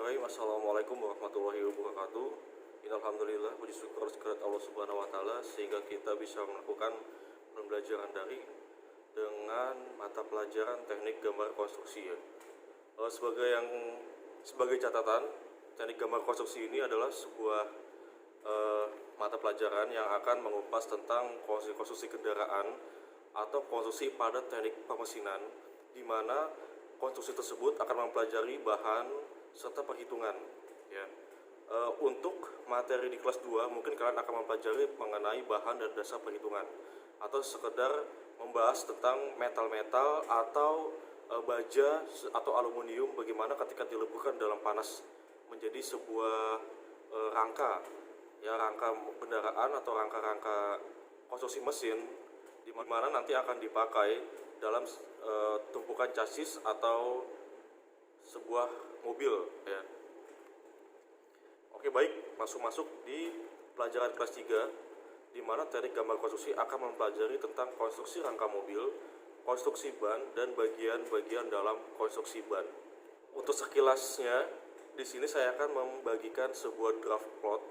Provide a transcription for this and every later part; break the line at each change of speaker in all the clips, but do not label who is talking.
Bismillahirrahmanirrahim. Assalamualaikum warahmatullahi wabarakatuh. Alhamdulillah, puji syukur kehadirat Allah Subhanahu wa taala sehingga kita bisa melakukan pembelajaran daring dengan mata pelajaran teknik gambar konstruksi ya. Sebagai catatan, teknik gambar konstruksi ini adalah sebuah mata pelajaran yang akan mengupas tentang konstruksi kendaraan atau konstruksi pada teknik pemesinan, di mana konstruksi tersebut akan mempelajari bahan serta perhitungan ya. Untuk materi di kelas 2 mungkin kalian akan mempelajari mengenai bahan dan dasar perhitungan, atau sekedar membahas tentang metal-metal atau baja atau aluminium, bagaimana ketika dileburkan dalam panas menjadi sebuah rangka ya, rangka kendaraan atau rangka-rangka konstruksi mesin, di mana nanti akan dipakai dalam tumpukan chassis atau sebuah mobil ya. Oke, baik, masuk di pelajaran kelas 3, di mana teknik gambar konstruksi akan mempelajari tentang konstruksi rangka mobil, konstruksi ban, dan bagian-bagian dalam konstruksi ban. Untuk sekilasnya, di sini saya akan membagikan sebuah draft plot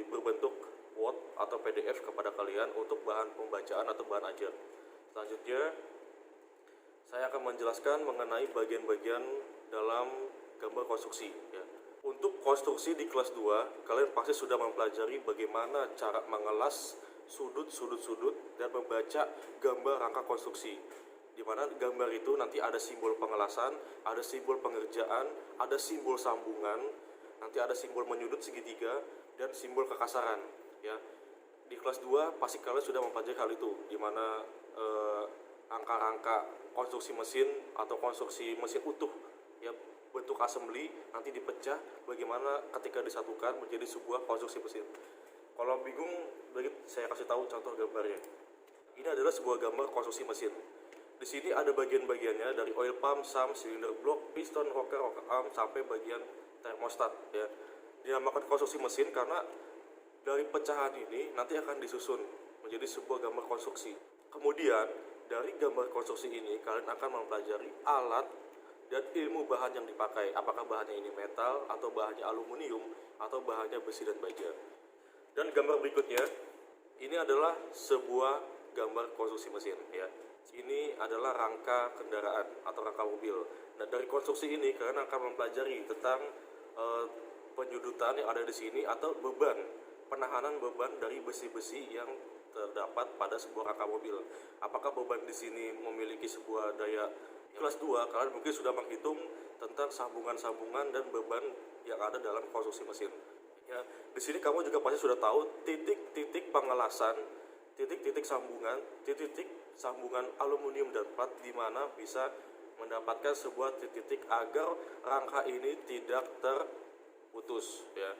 berbentuk Word atau PDF kepada kalian untuk bahan pembacaan atau bahan ajar. Selanjutnya, saya akan menjelaskan mengenai bagian-bagian dalam gambar konstruksi ya. Untuk konstruksi di kelas 2, kalian pasti sudah mempelajari bagaimana cara mengelas sudut-sudut dan membaca gambar rangka konstruksi, di mana gambar itu nanti ada simbol pengelasan, ada simbol pengerjaan, ada simbol sambungan, nanti ada simbol menyudut segitiga, dan simbol kekasaran ya. Di kelas 2 pasti kalian sudah mempelajari hal itu, di mana angka-angka konstruksi mesin atau konstruksi mesin utuh ya, bentuk assembly nanti dipecah bagaimana ketika disatukan menjadi sebuah konstruksi mesin. Kalau bingung, saya kasih tahu contoh gambarnya. Ini adalah sebuah gambar konstruksi mesin. Di sini ada bagian-bagiannya dari oil pump, sump, cylinder block, piston, rocker arm sampai bagian thermostat ya. Dinamakan konstruksi mesin karena dari pecahan ini nanti akan disusun menjadi sebuah gambar konstruksi. Kemudian dari gambar konstruksi ini kalian akan mempelajari alat dan ilmu bahan yang dipakai, apakah bahannya ini metal atau bahannya aluminium atau bahannya besi dan baja. Dan gambar berikutnya ini adalah sebuah gambar konstruksi mesin ya. Ini adalah rangka kendaraan atau rangka mobil. Nah, dari konstruksi ini kalian akan mempelajari tentang penyudutan yang ada di sini atau beban, penahanan beban dari besi-besi yang terdapat pada sebuah rangka mobil. Apakah beban di sini memiliki sebuah daya? Kelas 2 kalian mungkin sudah menghitung tentang sambungan-sambungan dan beban yang ada dalam konstruksi mesin. Ya, di sini kamu juga pasti sudah tahu titik-titik pengelasan, titik-titik sambungan aluminium dan plat, di mana bisa mendapatkan sebuah titik-titik agar rangka ini tidak terputus ya,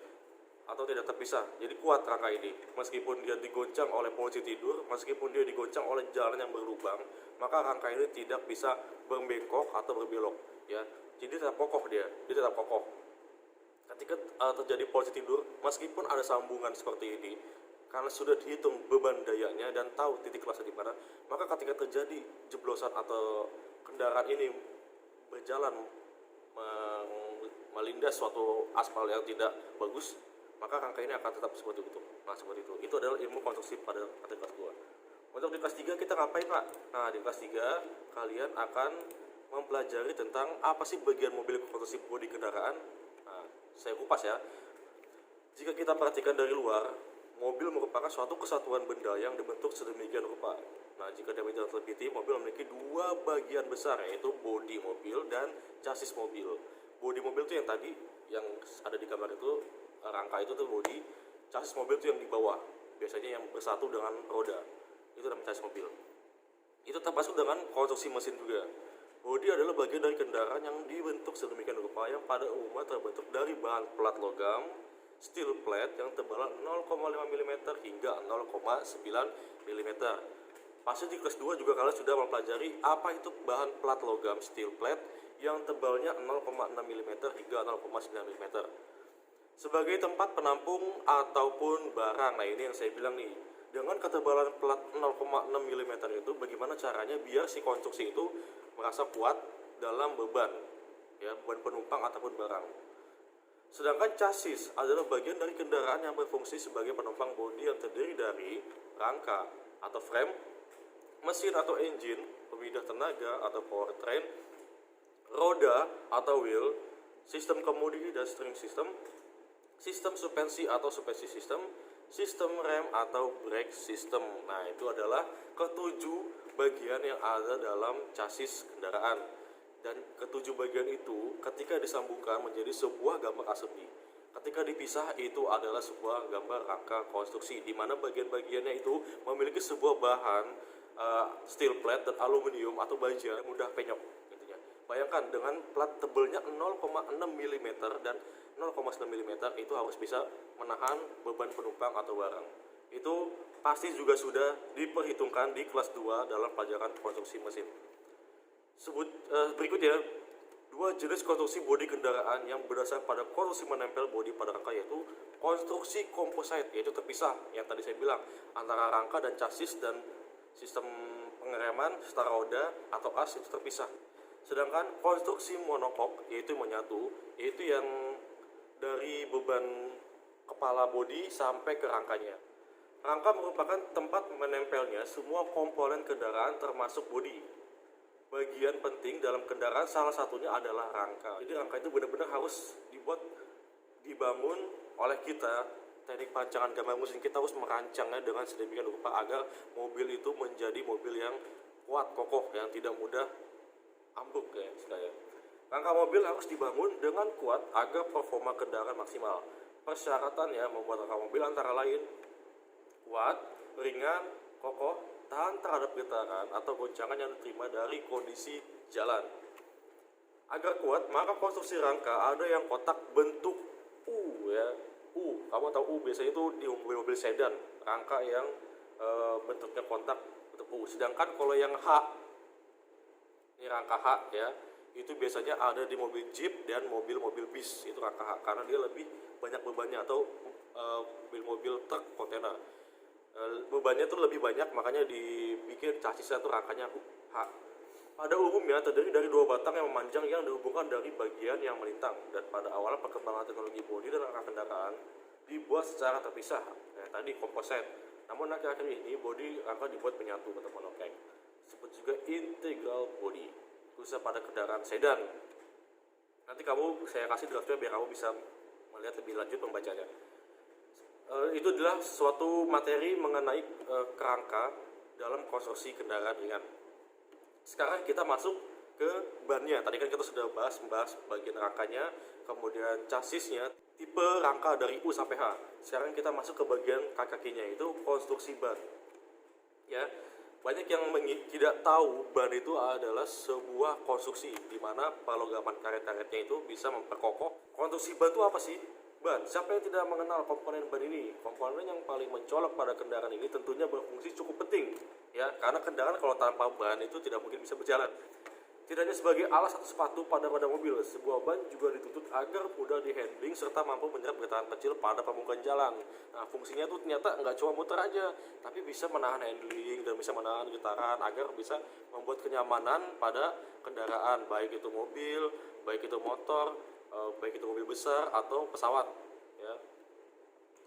atau tidak terpisah. Jadi kuat rangka ini, meskipun dia digoncang oleh posisi tidur, meskipun dia digoncang oleh jalan yang berlubang, maka rangka ini tidak bisa berbengkok atau berbelok ya. Jadi tetap kokoh, dia tetap kokoh. Ketika terjadi posisi tidur, meskipun ada sambungan seperti ini, karena sudah dihitung beban dayanya dan tahu titik kelasnya di mana, maka ketika terjadi jeblosan atau kendaraan ini berjalan melindas suatu aspal yang tidak bagus, maka rangka ini akan tetap seperti itu. Nah, seperti itu. Itu adalah ilmu konstruksi pada kelas 2. Untuk di kelas 3 kita ngapain, Pak? Nah, di kelas 3 kalian akan mempelajari tentang apa sih bagian mobil konstruksi bodi kendaraan. Nah, saya kupas ya. Jika kita perhatikan dari luar, mobil merupakan suatu kesatuan benda yang dibentuk sedemikian rupa. Nah, jika demikian teliti, mobil memiliki dua bagian besar, yaitu bodi mobil dan chassis mobil. Bodi mobil itu yang tadi, yang ada di gambar itu, rangka itu tuh bodi. Chassis mobil itu yang di bawah, biasanya yang bersatu dengan roda, itu namanya chassis mobil. Itu termasuk dengan konstruksi mesin juga. Bodi adalah bagian dari kendaraan yang dibentuk sedemikian rupa yang pada umumnya terbentuk dari bahan plat logam, steel plate yang tebalan 0,5 mm hingga 0,9 mm. Pasti di kelas 2 juga kalian sudah mempelajari apa itu bahan plat logam steel plate yang tebalnya 0,6 mm hingga 0,9 mm. Sebagai tempat penampung ataupun barang. Nah, ini yang saya bilang nih, dengan ketebalan plat 0,6 mm itu bagaimana caranya biar si konstruksi itu merasa kuat dalam beban ya, beban penumpang ataupun barang. Sedangkan chassis adalah bagian dari kendaraan yang berfungsi sebagai penopang bodi yang terdiri dari rangka atau frame, mesin atau engine, pemidah tenaga atau powertrain, roda atau wheel, sistem kemudi dan steering system, sistem suspensi atau suspensi system, sistem rem atau brake system. Nah, itu adalah ketujuh bagian yang ada dalam chassis kendaraan. Dan ketujuh bagian itu ketika disambungkan menjadi sebuah gambar assembly. Ketika dipisah itu adalah sebuah gambar rangka konstruksi di mana bagian-bagiannya itu memiliki sebuah bahan steel plate dan aluminium atau baja yang mudah penyok gitu ya. Bayangkan dengan plat tebelnya 0,6 mm dan 0,9 mm itu harus bisa menahan beban penumpang atau barang. Itu pasti juga sudah diperhitungkan di kelas 2 dalam pelajaran konstruksi mesin. Berikutnya, dua jenis konstruksi bodi kendaraan yang berdasar pada konstruksi menempel bodi pada rangka, yaitu konstruksi composite, yaitu terpisah yang tadi saya bilang antara rangka dan chassis, dan sistem pengereman serta roda atau as itu terpisah. Sedangkan konstruksi monokok yaitu menyatu, yaitu yang dari beban kepala bodi sampai ke rangkanya. Rangka merupakan tempat menempelnya semua komponen kendaraan termasuk bodi. Bagian penting dalam kendaraan salah satunya adalah rangka. Jadi rangka itu benar-benar harus dibangun oleh kita. Teknik perancangan gambar mesin kita harus merancangnya dengan sedemikian rupa agar mobil itu menjadi mobil yang kuat, kokoh, yang tidak mudah ambruk ya istilahnya. Rangka mobil harus dibangun dengan kuat agar performa kendaraan maksimal. Persyaratannya membuat rangka mobil antara lain kuat, ringan, kokoh, tahan terhadap getaran atau goncangan yang diterima dari kondisi jalan. Agar kuat, maka konstruksi rangka ada yang kotak bentuk U ya. U, kamu tahu U biasanya itu di mobil-mobil sedan, rangka yang bentuknya kotak bentuk U. Sedangkan kalau yang H, ini rangka H ya, itu biasanya ada di mobil Jeep dan mobil-mobil bis, itu rangka H karena dia lebih banyak bebannya, atau mobil-mobil truk kontainer. Bebannya tuh lebih banyak, makanya dibikin chassisnya tuh rangkanya H. Pada umumnya terdiri dari dua batang yang memanjang yang dihubungkan dari bagian yang melintang, dan pada awal perkembangan teknologi bodi dan rangka kendaraan dibuat secara terpisah, tadi composite. Namun akhir-akhir ini bodi rangka dibuat menyatu atau monokek, disebut juga integral body, khususnya pada kendaraan sedan. Nanti saya kasih draftnya biar kamu bisa melihat lebih lanjut membacanya. Itu adalah suatu materi mengenai kerangka dalam konstruksi kendaraan ringan. Sekarang kita masuk ke bannya. Tadi kan kita sudah membahas bagian rangkanya, kemudian chassisnya, tipe rangka dari U sampai H. Sekarang kita masuk ke bagian kaki-kakinya, itu konstruksi ban. Ya, banyak yang tidak tahu ban itu adalah sebuah konstruksi di mana palogaman karet-karetnya itu bisa memperkokoh. Konstruksi ban itu apa sih? Ban. Siapa yang tidak mengenal komponen ban ini? Komponen yang paling mencolok pada kendaraan ini tentunya berfungsi cukup penting, ya, karena kendaraan kalau tanpa ban itu tidak mungkin bisa berjalan. Tidak hanya sebagai alas atau sepatu pada roda mobil, sebuah ban juga dituntut agar mudah dihandling serta mampu menyerap getaran kecil pada permukaan jalan. Nah, fungsinya itu ternyata nggak cuma muter aja, tapi bisa menahan handling dan bisa menahan getaran agar bisa membuat kenyamanan pada kendaraan, baik itu mobil, baik itu motor, baik itu mobil besar atau pesawat ya.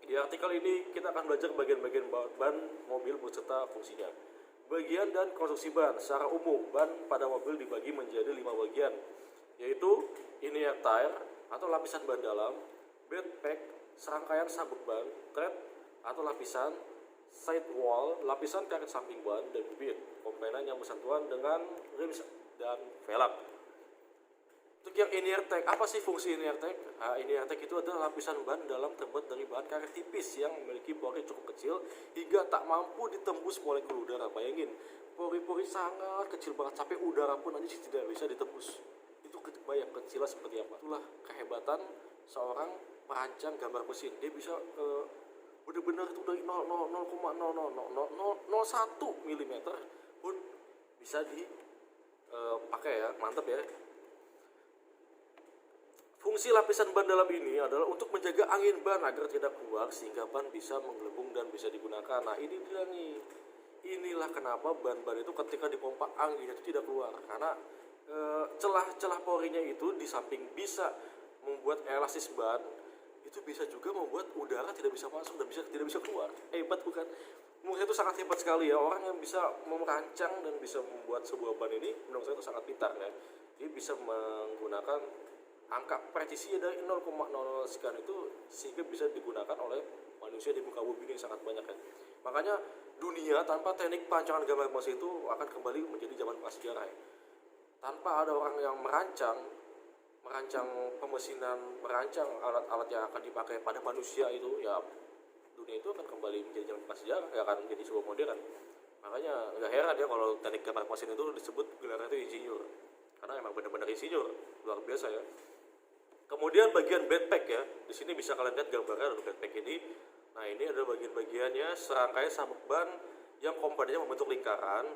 Di artikel ini kita akan belajar bagian-bagian ban mobil beserta fungsinya. Bagian dan konstruksi ban. Secara umum, ban pada mobil dibagi menjadi 5 bagian, yaitu inner tire atau lapisan ban dalam, bed pack, serangkaian sabuk ban, tread atau lapisan, side wall, lapisan karet samping ban, dan bibit, komponen yang bersentuhan dengan rims dan velg. Untuk yang inner tank, apa sih fungsi inner tank? Inner tank itu adalah lapisan ban dalam terbuat dari bahan karet tipis yang memiliki pori cukup kecil hingga tak mampu ditembus molekul udara. Bayangin, pori-pori sangat kecil banget sampai udara pun aja tidak bisa ditembus. Itu bayang kecilnya seperti apa. Itulah kehebatan seorang perancang gambar mesin. Dia bisa benar-benar itu dari 0,0000001 mm pun bisa dipakai ya, mantap ya. Fungsi lapisan ban dalam ini adalah untuk menjaga angin ban agar tidak keluar sehingga ban bisa menggelembung dan bisa digunakan. Nah, ini dia nih. Inilah kenapa ban-ban itu ketika dipompa angin itu tidak keluar, karena celah-celah porinya itu di samping bisa membuat elastis ban, itu bisa juga membuat udara tidak bisa masuk dan tidak bisa keluar. Hebat bukan? Menurut saya itu sangat hebat sekali ya, orang yang bisa merancang dan bisa membuat sebuah ban ini menurut saya itu sangat pintar ya. Dia bisa menggunakan angka presisi dari 0,00 sekian itu sehingga bisa digunakan oleh manusia di muka bumi ini sangat banyak ya. Makanya dunia tanpa teknik perancangan gambar mesin itu akan kembali menjadi zaman prasejarah ya. Tanpa ada orang yang merancang pemesinan, merancang alat-alat yang akan dipakai pada manusia itu ya, dunia itu akan kembali menjadi zaman prasejarah, ya akan menjadi sebuah modern. Makanya nggak heran ya kalau teknik gambar mesin itu disebut gelarnya itu insinyur, karena emang benar-benar insinyur luar biasa ya. Kemudian bagian backpack ya, di sini bisa kalian lihat gambarnya dari backpack ini. Nah ini adalah bagian-bagiannya, serangkaian sabuk ban yang komponennya membentuk lingkaran.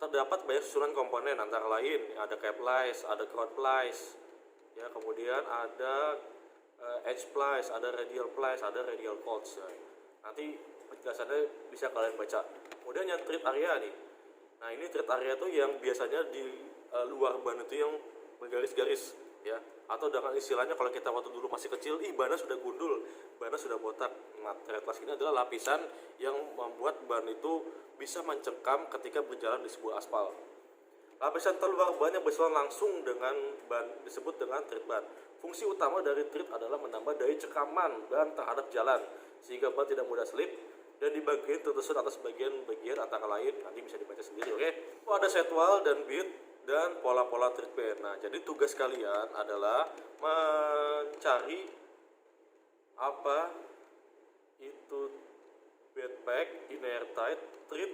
Terdapat banyak susunan komponen antara lain ada cap plies, ada ground plies, ya kemudian ada edge plies, ada radial plies, ada radial cords. Ya. Nanti penjelasannya bisa kalian baca. Kemudian yang tread area nih. Nah ini tread area tuh yang biasanya di luar ban itu yang bergaris-garis ya. Atau dengan istilahnya kalau kita waktu dulu masih kecil, bannya sudah gundul, bannya sudah botak. Nah, tread plies ini adalah lapisan yang membuat ban itu bisa mencekam ketika berjalan di sebuah aspal. Lapisan terluar ban yang bersentuhan langsung dengan ban disebut dengan tread ban. Fungsi utama dari tread adalah menambah daya cekaman ban terhadap jalan sehingga ban tidak mudah slip dan di bagian tersusun atas bagian-bagian antara lain nanti bisa dibaca sendiri. Oke. Ada setwal dan beat dan pola-pola tread ban. Nah, jadi tugas kalian adalah mencari apa itu backpack, inner tight, tread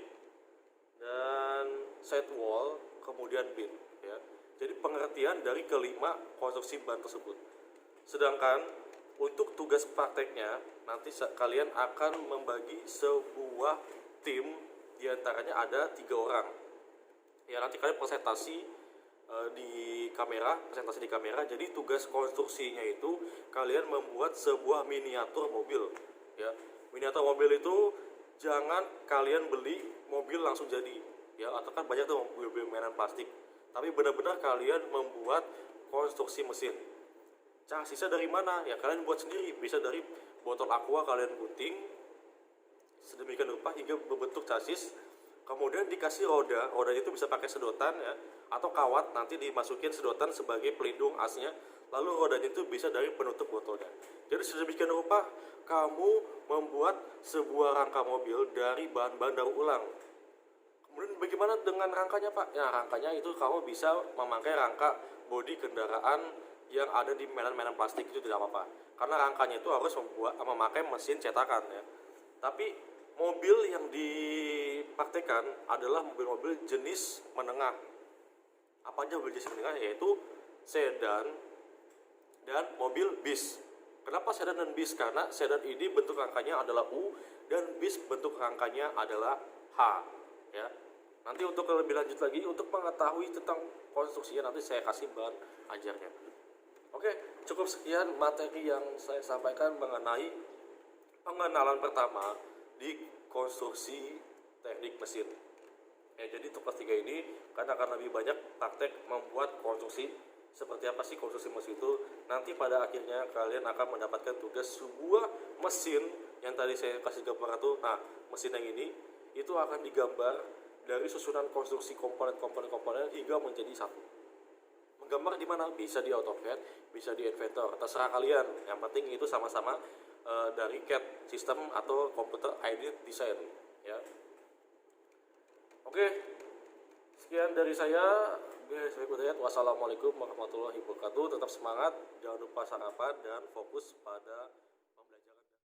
dan sidewall, kemudian beat ya. Jadi pengertian dari kelima konstruksi ban tersebut. Sedangkan untuk tugas prakteknya nanti kalian akan membagi sebuah tim, diantaranya ada 3 orang. Ya nanti kalian presentasi di kamera. Jadi tugas konstruksinya itu kalian membuat sebuah miniatur mobil ya. Miniatur mobil itu jangan kalian beli mobil langsung jadi ya, atau kan banyak tuh mobil mainan plastik, tapi benar-benar kalian membuat konstruksi mesin. Chassisnya dari mana ya, kalian buat sendiri, bisa dari botol aqua kalian gunting sedemikian rupa hingga berbentuk chassis. Kemudian dikasih rodanya itu bisa pakai sedotan ya, atau kawat, nanti dimasukin sedotan sebagai pelindung asnya. Lalu rodanya itu bisa dari penutup botolnya. Jadi sedemikian rupa kamu membuat sebuah rangka mobil dari bahan-bahan daur ulang. Kemudian bagaimana dengan rangkanya Pak? Ya rangkanya itu kamu bisa memakai rangka bodi kendaraan yang ada di mainan-mainan plastik, itu tidak apa-apa. Karena rangkanya itu harus memakai mesin cetakan ya. Tapi mobil yang dipraktekkan adalah mobil-mobil jenis menengah. Apa aja mobil jenis menengah? Yaitu sedan dan mobil bis. Kenapa sedan dan bis? Karena sedan ini bentuk rangkanya adalah U dan bis bentuk rangkanya adalah H ya. Nanti untuk lebih lanjut lagi, untuk mengetahui tentang konstruksinya nanti saya kasih bahan ajarnya. Oke, cukup sekian materi yang saya sampaikan mengenai pengenalan pertama di konstruksi teknik mesin. Ya, jadi untuk kelas 3 ini karena akan lebih banyak praktek membuat konstruksi. Seperti apa sih konstruksi mesin itu? Nanti pada akhirnya kalian akan mendapatkan tugas sebuah mesin yang tadi saya kasih gambar itu. Nah, mesin yang ini itu akan digambar dari susunan konstruksi komponen-komponen hingga menjadi satu. Menggambar di mana? Bisa di AutoCAD, bisa di Inventor, terserah kalian. Yang penting itu sama-sama dari CAD sistem atau computer aided design ya. Oke, sekian dari saya. Wassalamualaikum warahmatullahi wabarakatuh. Tetap semangat, jangan lupa sarapan dan fokus pada